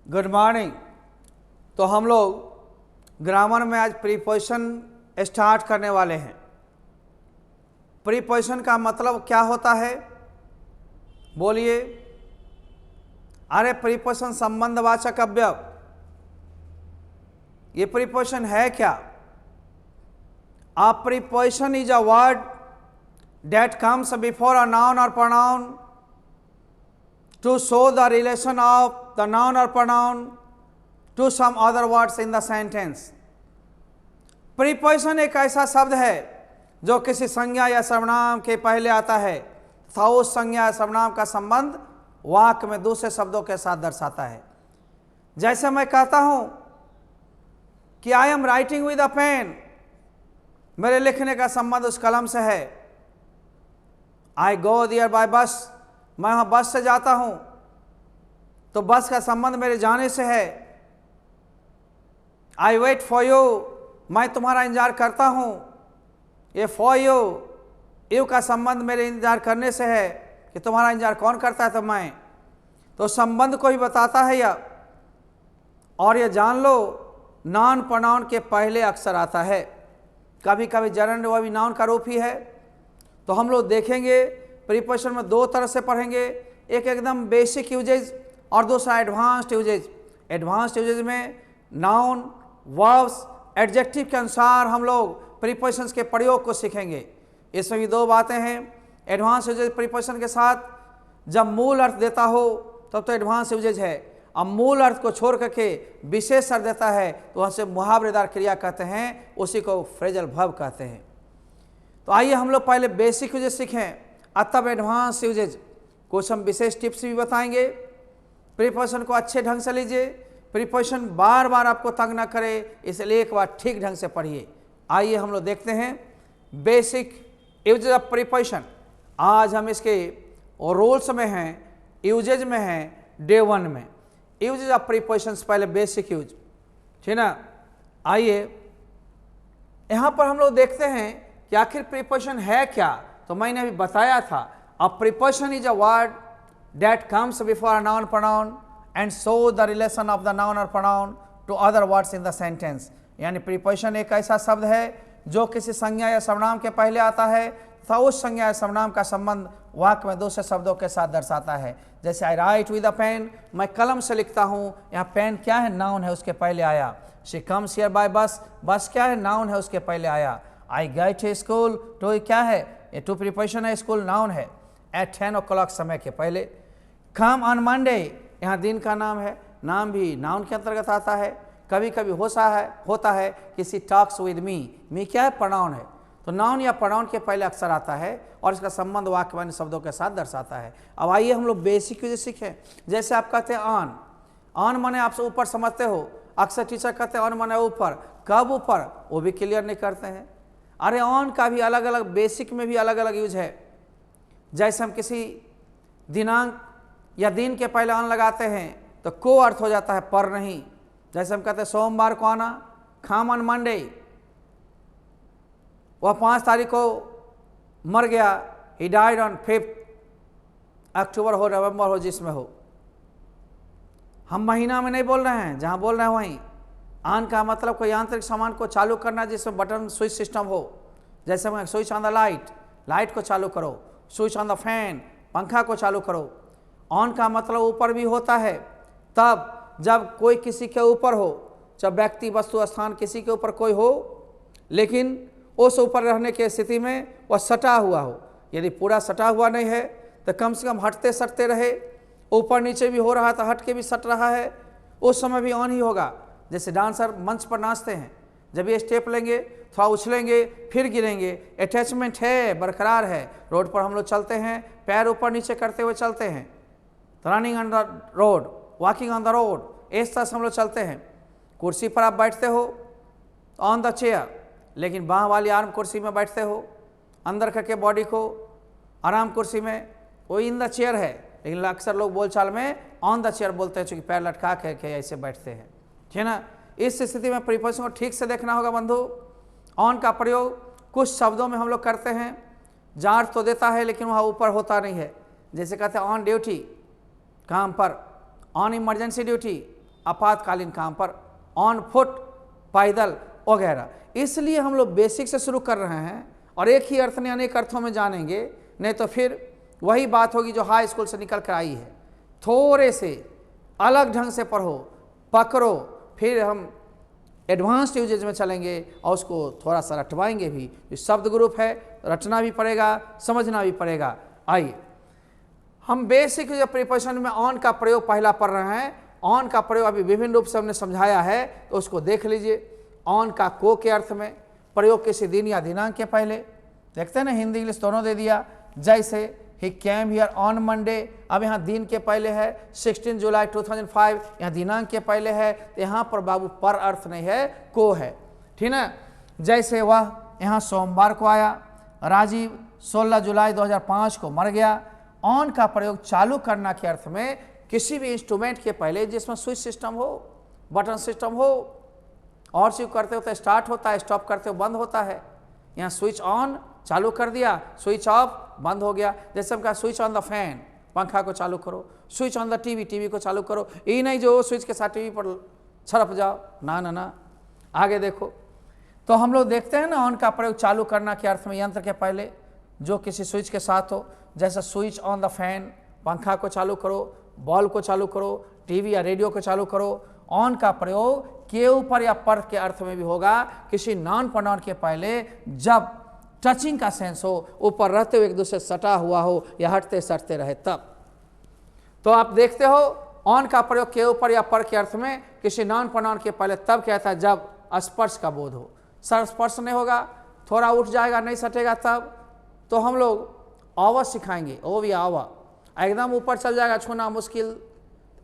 Good morning. तो हम लोग ग्रामर में आज प्रीपोजिशन स्टार्ट करने वाले हैं। प्रीपोजिशन का मतलब क्या होता है बोलिए? अरे प्रीपोजिशन संबंधवाचक अव्यय, ये प्रीपोजिशन है क्या? A preposition is a word that comes before a noun or pronoun to show the relation of the noun or pronoun to some other words in the sentence. Preposition एक ऐसा शब्द है जो किसी संज्ञा या सर्वनाम के पहले आता है तथा उस संज्ञा या सर्वनाम का संबंध वाक्य में दूसरे शब्दों के साथ दर्शाता है। जैसे मैं कहता हूं कि I am writing with a pen, मेरे लिखने का संबंध उस कलम से है। आई गो देयर बाय बस, मैं वहां बस से जाता हूं तो बस का संबंध मेरे जाने से है। आई वेट फॉर यू, मैं तुम्हारा इंतजार करता हूं। ये फॉर यू, यू का संबंध मेरे इंतजार करने से है कि तुम्हारा इंतजार कौन करता है तो मैं, तो संबंध को ही बताता है यह। और ये जान लो नाउन प्रोनाउन के पहले अक्सर आता है, कभी कभी जनरल वह भी नाउन का रूप ही है। तो हम लोग देखेंगे प्रीपोजिशन में दो तरह से पढ़ेंगे, एक एकदम बेसिक यूजेज और दूसरा एडवांस्ड यूजेज। एडवांस्ड यूजेज में नाउन वर्ब्स एडजेक्टिव के अनुसार हम लोग प्रीपोजिशंस के प्रयोग को सीखेंगे। इसमें भी दो बातें हैं। एडवांस यूजेज प्रीपोजिशन के साथ जब मूल अर्थ देता हो तब तो एडवांस यूजेज है, अब मूल अर्थ को छोड़ करके विशेष अर्थ देता है तो वहाँ से मुहावरेदार क्रिया कहते हैं, उसी को फ्रेजल वर्ब कहते हैं। तो आइए हम लोग पहले बेसिक यूजेज सीखें और तब एडवांस यूजेज। कुछ हम विशेष टिप्स भी बताएंगे। प्रीपोजिशन को अच्छे ढंग से लीजिए, प्रीपोजिशन बार बार आपको तंग न करे, इसलिए एक बार ठीक ढंग से पढ़िए। आइए हम लोग देखते हैं बेसिक यूजेज ऑफ प्रीपोजिशन। आज हम इसके रूल्स में हैं, यूजेज में हैं, डे 1 में। यूजेज ऑफ प्रीपोजिशंस पहले बेसिक यूज, ठीक ना। आइए यहाँ पर हम लोग देखते हैं कि आखिर प्रीपोजिशन है क्या। तो मैंने अभी बताया था, a preposition is a word that comes before a noun pronoun and show the relation of the noun और pronoun to other words in the sentence. यानी प्रीपोजिशन एक ऐसा शब्द है जो किसी संज्ञा या सर्वनाम के पहले आता है तथा उस संज्ञा या सर्वनाम का संबंध वाक्य में दूसरे शब्दों के साथ दर्शाता है। जैसे आई राइट विद अ पेन, मैं कलम से लिखता हूँ। यहाँ पेन क्या है? नाउन है, उसके पहले आया। शी कम्स हियर बाय बस, बस क्या है? नाउन है, उसके पहले आया। आई गो टू स्कूल, टू क्या है? ये टू प्रीपोजिशन है, स्कूल नाउन है, एट 10 o'clock समय के पहले। कम ऑन मंडे, यहाँ दिन का नाम है, नाम भी नाउन के अंतर्गत आता है। कभी कभी होता है किसी टॉक्स विद मी क्या है? प्रोनाउन है, तो नाउन या प्रोनाउन के पहले अक्सर आता है और इसका संबंध वाक्य वाले शब्दों के साथ दर्शाता है। अब आइए हम लोग बेसिक यूजेज सीखें। जैसे आप कहते हैं ऑन, ऑन माने आप ऊपर समझते हो, अक्सर टीचर कहते हैं ऑन माने ऊपर। कब ऊपर? वो भी क्लियर नहीं करते हैं। अरे ऑन का भी अलग अलग, बेसिक में भी अलग अलग यूज है। जैसे हम किसी दिनांक या दिन के पहले ऑन लगाते हैं तो को अर्थ हो जाता है, पर नहीं। जैसे हम कहते हैं सोमवार को आना, कम ऑन मंडे, वह 5 तारीख को मर गया, ही डाइड ऑन 5 अक्टूबर हो, नवंबर हो, जिसमें हो। हम महीना में नहीं बोल रहे हैं, जहाँ बोल रहे हैं वहीं। ऑन का मतलब कोई यांत्रिक सामान को चालू करना जिसमें बटन स्विच सिस्टम हो। जैसे मैं switch on the light, light को चालू करो। स्विच ऑन द फैन, पंखा को चालू करो। ऑन का मतलब ऊपर भी होता है तब जब कोई किसी के ऊपर हो, जब व्यक्ति वस्तु स्थान किसी के ऊपर कोई हो लेकिन उस ऊपर रहने की स्थिति में वह सटा हुआ हो। यदि पूरा सटा हुआ नहीं है तो कम से कम हटते सटते रहे, ऊपर नीचे भी हो रहा था, हट के भी सट रहा है, उस समय भी ऑन ही होगा। जैसे डांसर मंच पर नाचते हैं, जब ये स्टेप लेंगे थोड़ा उछलेंगे फिर गिरेंगे, अटैचमेंट है, बरकरार है। रोड पर हम लोग चलते हैं, पैर ऊपर नीचे करते हुए चलते हैं, running on the road, walking on the road, इस तरह से हम लोग चलते हैं। कुर्सी पर आप बैठते हो ऑन द चेयर, लेकिन बाह वाली आर्म कुर्सी में बैठते हो, अंदर करके बॉडी को आराम कुर्सी में, वो इन द चेयर है, लेकिन अक्सर लोग बोलचाल में ऑन द चेयर बोलते हैं, चूँकि पैर लटका के ऐसे बैठते हैं, ठीक ना। इस स्थिति में प्रीपोजिशन को ठीक से देखना होगा बंधु। ऑन का प्रयोग कुछ शब्दों में हम लोग करते हैं, जहाँ अर्थ तो देता है लेकिन वहाँ ऊपर होता नहीं है। जैसे कहते हैं ऑन ड्यूटी, काम पर, ऑन इमरजेंसी ड्यूटी, आपातकालीन काम पर, ऑन फुट, पैदल वगैरह। इसलिए हम लोग बेसिक से शुरू कर रहे हैं और एक ही अर्थ नहीं अनेक अर्थों में जानेंगे, नहीं तो फिर वही बात होगी जो हाई स्कूल से निकल कर आई है। थोड़े से अलग ढंग से पढ़ो, पकड़ो, फिर हम एडवांस्ड यूजेज में चलेंगे और उसको थोड़ा सा रटवाएंगे भी। जो शब्द ग्रुप है रटना भी पड़ेगा, समझना भी पड़ेगा। आइए हम बेसिक जो प्रीपोजिशन में ऑन का प्रयोग पहला पढ़ रहे हैं। ऑन का प्रयोग अभी विभिन्न रूप से हमने समझाया है, तो उसको देख लीजिए। ऑन का को के अर्थ में प्रयोग किसी दिन या दिनांक के पहले, देखते हैं ना हिंदी इंग्लिश दोनों दे दिया। जैसे ही कैम हियर ऑन मंडे, अब यहाँ दिन के पहले है 16 जुलाई 2005, यहाँ दिनांक के पहले है, तो यहाँ पर बाबू पर अर्थ नहीं है, को है, ठीक ना। जैसे वह यहाँ सोमवार को आया, राजीव 16 जुलाई 2005 को मर गया। ऑन का प्रयोग चालू करना के अर्थ में किसी भी इंस्ट्रूमेंट के पहले जिसमें स्विच सिस्टम हो, बटन सिस्टम हो, और स्विच करते हो तो स्टार्ट होता है, स्टॉप करते हो बंद होता है। यहाँ स्विच ऑन चालू कर दिया, स्विच ऑफ बंद हो गया। जैसे हम कहा स्विच ऑन द फैन, पंखा को चालू करो, switch on the TV, TV को चालू करो। ये नहीं जो स्विच के साथ टीवी पर छड़प जाओ, ना ना ना। आगे देखो, तो हम लोग देखते हैं ना ऑन का प्रयोग चालू करना के अर्थ में यंत्र के पहले जो किसी स्विच के साथ हो। जैसे स्विच ऑन द फैन, पंखा को चालू करो, बॉल को चालू करो, टीवी या रेडियो को चालू करो। ऑन का प्रयोग के ऊपर या पर के अर्थ में भी होगा किसी नॉन प्रोनाउन के पहले जब टचिंग का सेंस हो, ऊपर रहते हुए एक दूसरे सटा हुआ हो या हटते सटते रहे तब। तो आप देखते हो ऑन का प्रयोग के ऊपर या पर के अर्थ में किसी नॉन प्रोनाउन के पहले तब कहता है जब स्पर्श का बोध हो। सर स्पर्श नहीं होगा, थोड़ा उठ जाएगा, नहीं सटेगा तब, तो हम लोग अव सिखाएंगे। ओ भी आवा, एकदम ऊपर चल जाएगा, छूना मुश्किल,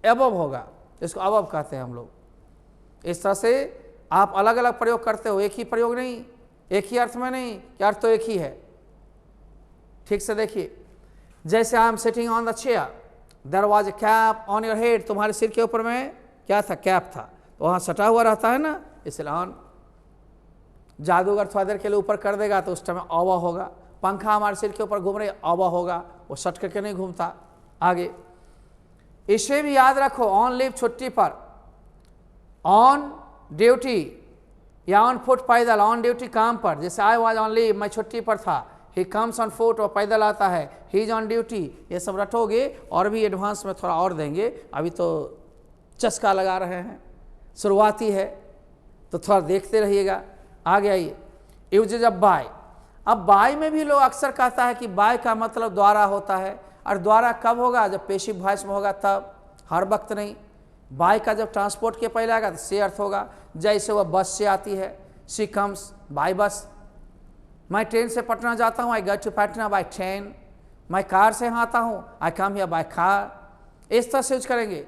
एबव होगा, इसको अबव कहते हैं हम लोग। इस तरह से आप अलग अलग प्रयोग करते हो, एक ही प्रयोग नहीं, एक ही अर्थ में नहीं, कि अर्थ तो एक ही है। ठीक से देखिए, जैसे I am sitting on the chair, there was a cap on your head, तुम्हारे सिर के ऊपर में क्या था, कैप था, तो वहाँ सटा हुआ रहता है ना, इसलिए ऑन। जादूगर थोड़ा देर के लिए ऊपर कर देगा तो उस टाइम अवा होगा। पंखा हमारे सिर के ऊपर घूम रहे, अवा होगा, वो सट करके नहीं घूमता। आगे इसे भी याद रखो, ऑन लीव छुट्टी पर, ऑन ड्यूटी या ऑन फुट पैदल, ऑन ड्यूटी काम पर। जैसे आई वाज ऑन लीव, मैं छुट्टी पर था। ही कम्स ऑन फुट, वो पैदल आता है। ही इज ऑन ड्यूटी, ये सब रटोगे और भी एडवांस में थोड़ा और देंगे, अभी तो चस्का लगा रहे हैं, शुरुआती है, तो थोड़ा देखते रहिएगा। आगे आइए, यूजेज ऑफ बाय। अब बाय में भी लोग अक्सर कहता है कि बाय का मतलब द्वारा होता है, और द्वारा कब होगा, जब पेशिव वॉइस में होगा तब, हर वक्त नहीं। बाय का जब ट्रांसपोर्ट के पहले आएगा तो से अर्थ होगा। जैसे वह बस से आती है, शी कम्स बाय बस। मैं ट्रेन से पटना जाता हूँ, I get to Patna by train. मैं कार से यहाँ आता हूँ, I come here by car. इस तरह से यूज करेंगे।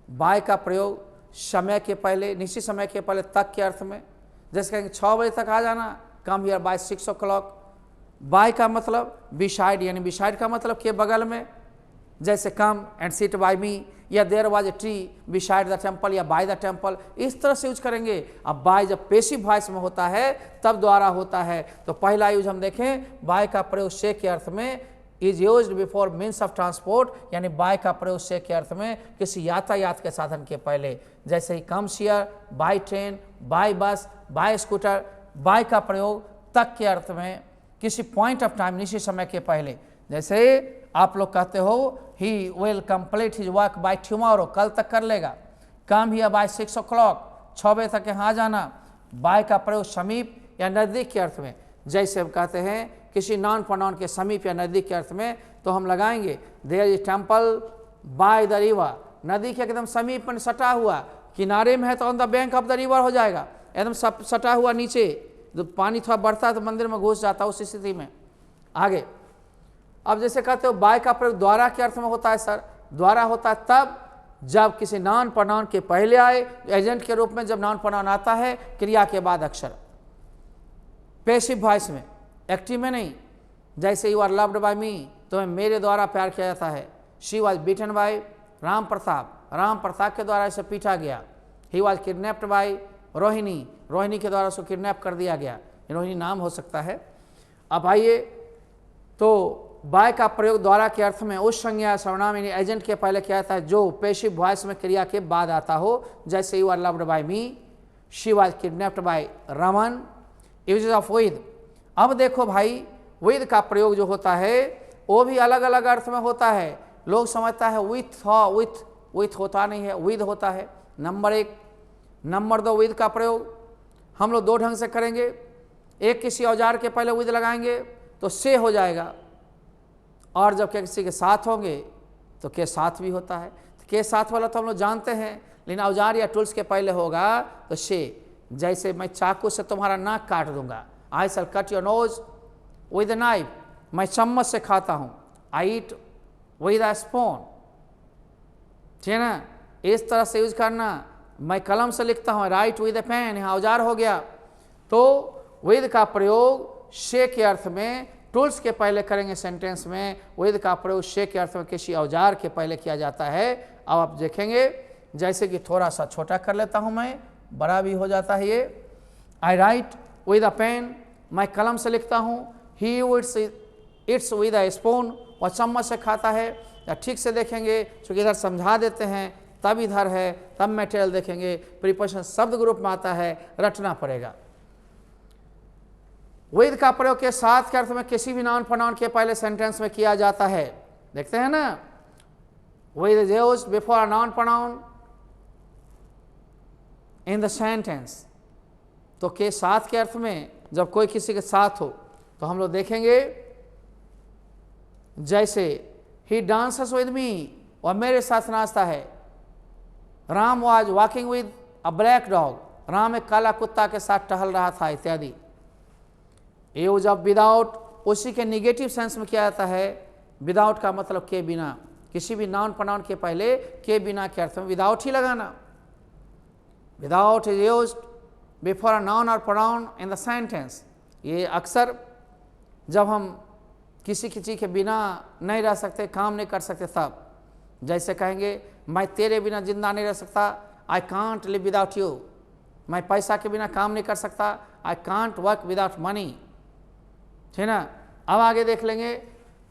बाय का प्रयोग समय के पहले, निश्चित समय के पहले तक के अर्थ में। जैसे कहेंगे 6 बजे तक आ जाना, कम हियर बाय 6 o'clock। बाय का मतलब बिसाइड, यानी बिसाइड का मतलब के बगल में। जैसे come and sit by me, या there was a tree beside the temple, या बाय द टेम्पल, इस तरह से यूज करेंगे। अब बाय जब पेसिव वॉइस में होता है तब द्वारा होता है। तो पहला यूज हम देखें, बाय का प्रयोग से के अर्थ में is used before means of transport, यानी बाय का प्रयोग से के अर्थ में किसी यातायात के साधन के पहले। जैसे ही comes here, by train, by bus, by scooter. By का प्रयोग तक के अर्थ में किसी पॉइंट ऑफ टाइम, निश्चित समय के पहले। जैसे आप लोग कहते हो he will complete his work by tomorrow, कल तक कर लेगा। कम हियर बाय 6 o'clock, 6 बजे तक यहाँ जाना। बाय का प्रयोग समीप या नज़दीक के अर्थ में। जैसे हम कहते हैं किसी नॉन प्रोनाउन के समीप या नज़दीक के अर्थ में, तो हम लगाएंगे there is temple by the river, नदी के एकदम समीप में सटा हुआ, किनारे में है तो on the bank of the river हो जाएगा, एकदम सटा हुआ नीचे, जब पानी थोड़ा बढ़ता है तो मंदिर में घुस जाता है, उस स्थिति में। आगे अब जैसे कहते हो बाय का प्रयोग द्वारा के अर्थ में होता है। सर द्वारा होता है तब जब किसी नॉन प्रोनाउन के पहले आए, एजेंट के रूप में जब नॉन प्रोनाउन आता है, क्रिया के बाद अक्षर। पैसिव वॉइस में, एक्टिव में नहीं। जैसे you are loved by me, तुम्हें मेरे द्वारा प्यार किया जाता है। She was beaten by Ram Pratap, Ram Pratap के द्वारा इसे पीटा गया। He was kidnapped by Rohini, Rohini के द्वारा उसको किडनैप कर दिया गया। रोहिणी नाम हो सकता है। अब आइए, तो बाय का प्रयोग द्वारा के अर्थ में उस संज्ञा सर्वनाम यानी एजेंट के पहले क्या आता है जो पेशिव वॉइस में क्रिया के बाद आता हो, जैसे you are loved by me, she was kidnapped by Raman, uses of with. अब देखो भाई, विद का प्रयोग जो होता है वो भी अलग अलग अर्थ में होता है। लोग समझता है विथ होता नहीं है, विद होता है। नंबर 1। नंबर 2, विद का प्रयोग हम लोग दो ढंग से करेंगे। एक, किसी औजार के पहले विद लगाएंगे तो से हो जाएगा, और जब किसी के साथ होंगे तो के साथ भी होता है। तो के साथ वाला तो हम लोग जानते हैं, लेकिन औजार या टूल्स के पहले होगा तो से। जैसे मैं चाकू से तुम्हारा नाक काट दूंगा, I shall cut your nose with a knife. मैं चम्मच से खाता हूँ, आई ईट विद अ स्पून, ठीक है ना। इस तरह से यूज करना। मैं कलम से लिखता हूँ, राइट विद अ पेन, यहाँ औजार हो गया। तो विद का प्रयोग से के अर्थ में टूल्स के पहले करेंगे सेंटेंस में, विद का प्रयोग से के अर्थ में किसी औजार के पहले किया जाता है। अब आप देखेंगे, जैसे कि थोड़ा सा छोटा कर लेता हूँ मैं, बड़ा भी हो जाता है ये। आई राइट विद अ पेन, मैं कलम से लिखता हूँ। ही इट्स विद अ स्पून, और चम्मच से खाता है। या ठीक से देखेंगे क्योंकि इधर समझा देते हैं, तब इधर है, तब मटेरियल देखेंगे। प्रीपोजिशन शब्द ग्रुप में आता है, रटना पड़ेगा। विद का प्रयोग के साथ के अर्थ में किसी भी नाउन प्रोनाउन के पहले सेंटेंस में किया जाता है। देखते हैं ना, with is used before a noun pronoun in the sentence. तो के साथ के अर्थ में जब कोई किसी के साथ हो तो हम लोग देखेंगे, जैसे ही डांसेस विद मी, और मेरे साथ नाचता है। Ram was walking with a black dog, Ram एक काला कुत्ता के साथ टहल रहा था, इत्यादि। यूज ऑफ विदाउट, उसी के निगेटिव सेंस में किया जाता है। विदाउट का मतलब के बिना, किसी भी नाउन प्रोनाउन के पहले के बिना के अर्थ में विदाउट ही लगाना। Without is used before a noun और प्रोनाउन इन द सेंटेंस। ये अक्सर जब हम किसी चीज़ के बिना नहीं रह सकते, काम नहीं कर सकते, तब जैसे कहेंगे मैं तेरे बिना जिंदा नहीं रह सकता, आई कांट लिव विदाउट यू। मैं पैसा के बिना काम नहीं कर सकता, I can't work without money, ठीक ना। अब आगे देख लेंगे,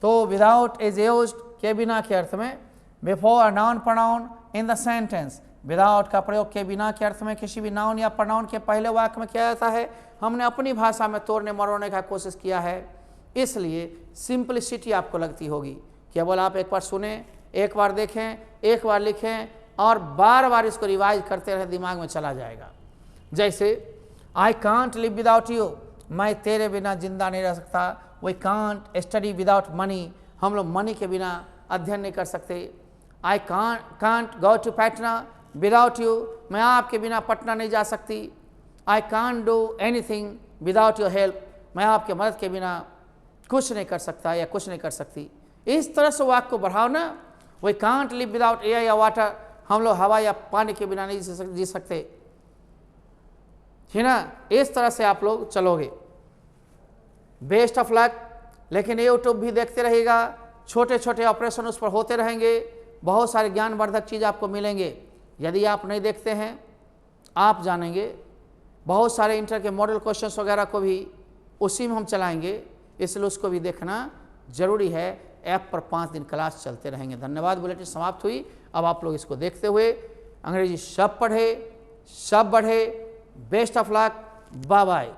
तो विदाउट इज यूज्ड के बिना के अर्थ में before a noun pronoun in the sentence. Without का प्रयोग के बिना के अर्थ में किसी भी नाउन या प्रोनाउन के पहले वाक्य में किया जाता है। हमने अपनी भाषा में तोड़ने मरोड़ने का कोशिश किया है, इसलिए सिंपलिसिटी आपको लगती होगी। केवल आप एक बार सुने, एक बार देखें, एक बार लिखें और बार बार इसको रिवाइज करते रहे, दिमाग में चला जाएगा। जैसे I can't live without you, मैं तेरे बिना जिंदा नहीं रह सकता। We can't study without money, हम लोग मनी के बिना अध्ययन नहीं कर सकते। I can't go to Patna without you, मैं आपके बिना पटना नहीं जा सकती। I can't do anything without your help, मैं आपके मदद के बिना कुछ नहीं कर सकता या कुछ नहीं कर सकती। इस तरह से वाक्य को बढ़ाओ ना। We can't live without air या वाटर, हम लोग हवा या पानी के बिना नहीं जी सकते, है ना। इस तरह से आप लोग चलोगे। Best of luck. लेकिन यूट्यूब भी देखते रहेगा, छोटे छोटे ऑपरेशन उस पर होते रहेंगे, बहुत सारे ज्ञानवर्धक चीज़ आपको मिलेंगे। यदि आप नहीं देखते हैं, आप जानेंगे। बहुत सारे इंटर के मॉडल क्वेश्चंस वगैरह को भी उसी में हम चलाएंगे, इसलिए उसको भी देखना जरूरी है। ऐप पर 5 दिन क्लास चलते रहेंगे। धन्यवाद। बुलेटिन समाप्त हुई। अब आप लोग इसको देखते हुए अंग्रेजी सब पढ़े, सब बढ़े। Best of luck. Bye bye.